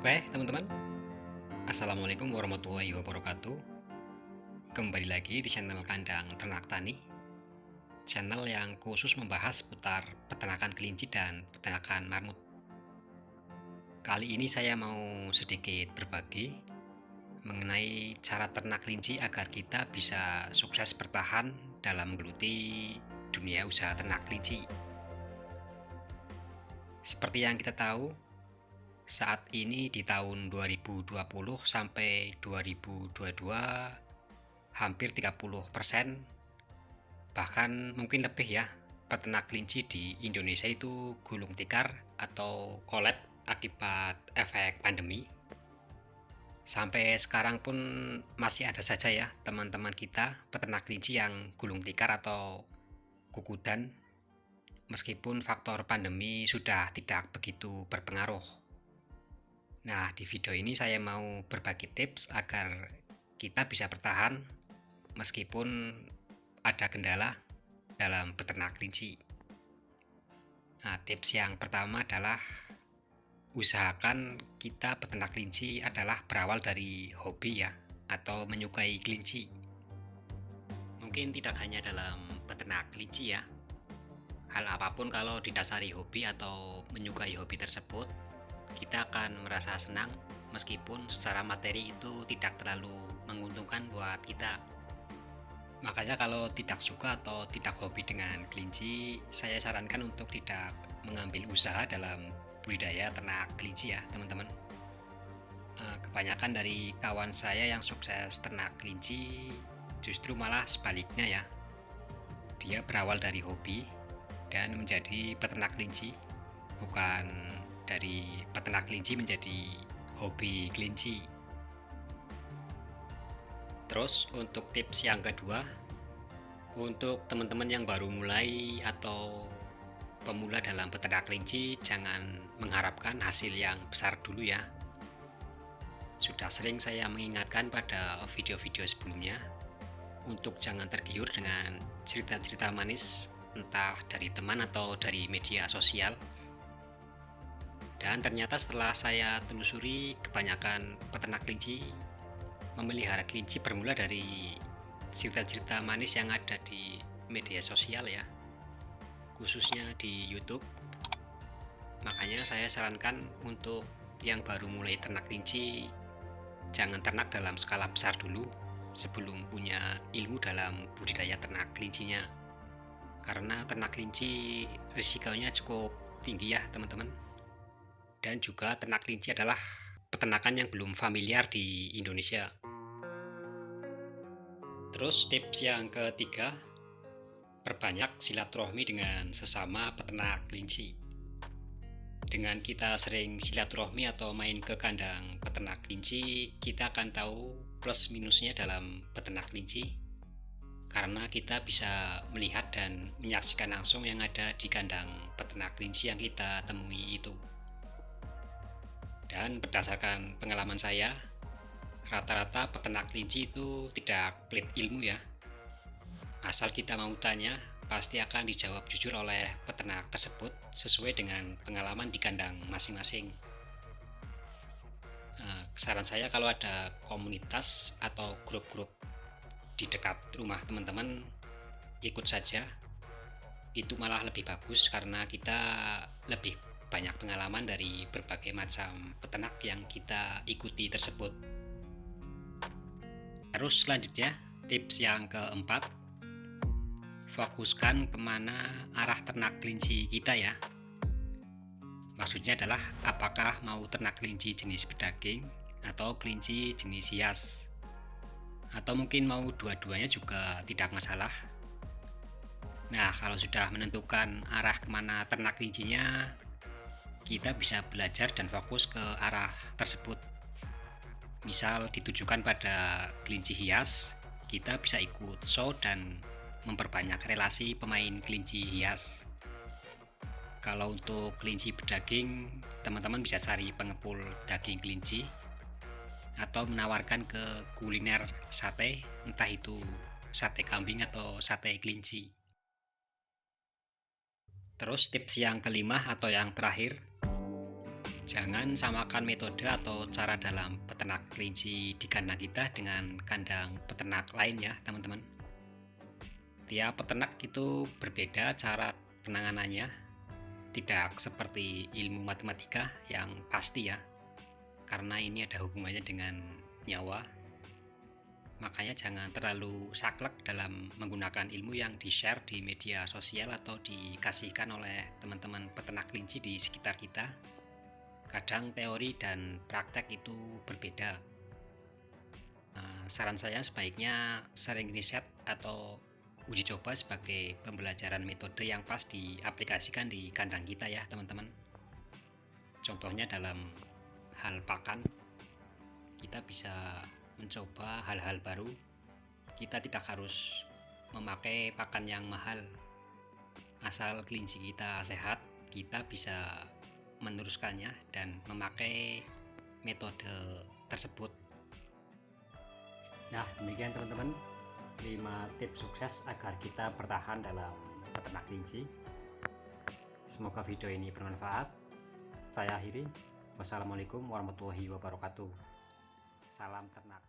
Oke, teman-teman. Assalamualaikum warahmatullahi wabarakatuh. Kembali lagi di channel Kandang Ternak Tani, channel yang khusus membahas seputar peternakan kelinci dan peternakan marmut. Kali ini saya mau sedikit berbagi mengenai cara ternak kelinci agar kita bisa sukses bertahan dalam menggeluti dunia usaha ternak kelinci. Seperti yang kita tahu, saat ini di tahun 2020 sampai 2022 hampir 30%, bahkan mungkin lebih ya, peternak kelinci di Indonesia itu gulung tikar atau collab akibat efek pandemi. Sampai sekarang pun masih ada saja ya teman-teman kita peternak kelinci yang gulung tikar atau kukudan, meskipun faktor pandemi sudah tidak begitu berpengaruh. Nah, di video ini saya mau berbagi tips agar kita bisa bertahan meskipun ada kendala dalam peternak kelinci. Nah, tips yang pertama adalah usahakan kita peternak kelinci adalah berawal dari hobi ya, atau menyukai kelinci. Mungkin tidak hanya dalam peternak kelinci ya. Hal apapun kalau didasari hobi atau menyukai hobi tersebut, kita akan merasa senang meskipun secara materi itu tidak terlalu menguntungkan buat kita. Makanya kalau tidak suka atau tidak hobi dengan kelinci, saya sarankan untuk tidak mengambil usaha dalam budidaya ternak kelinci ya teman-teman. Kebanyakan dari kawan saya yang sukses ternak kelinci justru malah sebaliknya ya. Dia berawal dari hobi dan menjadi peternak kelinci, bukan dari peternak kelinci menjadi hobi kelinci. Terus untuk tips yang kedua, untuk teman-teman yang baru mulai atau pemula dalam peternak kelinci, jangan mengharapkan hasil yang besar dulu ya. Sudah sering saya mengingatkan pada video-video sebelumnya untuk jangan tergiur dengan cerita-cerita manis, entah dari teman atau dari media sosial. Dan ternyata setelah saya telusuri, kebanyakan peternak kelinci memelihara kelinci bermula dari cerita-cerita manis yang ada di media sosial ya, khususnya di YouTube. Makanya saya sarankan untuk yang baru mulai ternak kelinci, jangan ternak dalam skala besar dulu sebelum punya ilmu dalam budidaya ternak kelincinya. Karena ternak kelinci risikonya cukup tinggi ya teman-teman. Dan juga ternak kelinci adalah peternakan yang belum familiar di Indonesia. Terus tips yang ketiga, perbanyak silaturahmi dengan sesama peternak kelinci. Dengan kita sering silaturahmi atau main ke kandang peternak kelinci, kita akan tahu plus minusnya dalam peternak kelinci. Karena kita bisa melihat dan menyaksikan langsung yang ada di kandang peternak kelinci yang kita temui itu. Dan berdasarkan pengalaman saya, rata-rata peternak kelinci itu tidak pelit ilmu ya. Asal kita mau tanya, pasti akan dijawab jujur oleh peternak tersebut sesuai dengan pengalaman di kandang masing-masing. Saran saya kalau ada komunitas atau grup-grup di dekat rumah teman-teman, ikut saja. Itu malah lebih bagus karena kita lebih banyak pengalaman dari berbagai macam peternak yang kita ikuti tersebut. Terus selanjutnya, tips yang keempat, fokuskan kemana arah ternak kelinci kita ya. Maksudnya adalah apakah mau ternak kelinci jenis pedaging atau kelinci jenis hias, atau mungkin mau dua-duanya juga tidak masalah. Nah, kalau sudah menentukan arah kemana ternak kelincinya, kita bisa belajar dan fokus ke arah tersebut. Misal ditujukan pada kelinci hias, kita bisa ikut show dan memperbanyak relasi pemain kelinci hias. Kalau untuk kelinci pedaging, teman-teman bisa cari pengepul daging kelinci atau menawarkan ke kuliner sate, entah itu sate kambing atau sate kelinci. Terus tips yang kelima atau yang terakhir, Jangan samakan metode atau cara dalam peternak kelinci di kandang kita dengan kandang peternak lain ya, teman-teman. Tiap peternak itu berbeda cara penanganannya, tidak seperti ilmu matematika yang pasti ya, karena ini ada hubungannya dengan nyawa. Makanya jangan terlalu saklek dalam menggunakan ilmu yang di-share di media sosial atau dikasihkan oleh teman-teman peternak kelinci di sekitar kita. Kadang teori dan praktek itu berbeda. Saran saya sebaiknya sering riset atau uji coba sebagai pembelajaran metode yang pas diaplikasikan di kandang kita ya, teman-teman. Contohnya dalam hal pakan, kita bisa mencoba hal-hal baru. Kita tidak harus memakai pakan yang mahal. Asal kelinci kita sehat, kita bisa meneruskannya dan memakai metode tersebut. Nah, demikian teman-teman, 5 tips sukses agar kita bertahan dalam peternak kelinci. Semoga video ini bermanfaat. Saya akhiri. Wassalamualaikum warahmatullahi wabarakatuh. Salam ternak.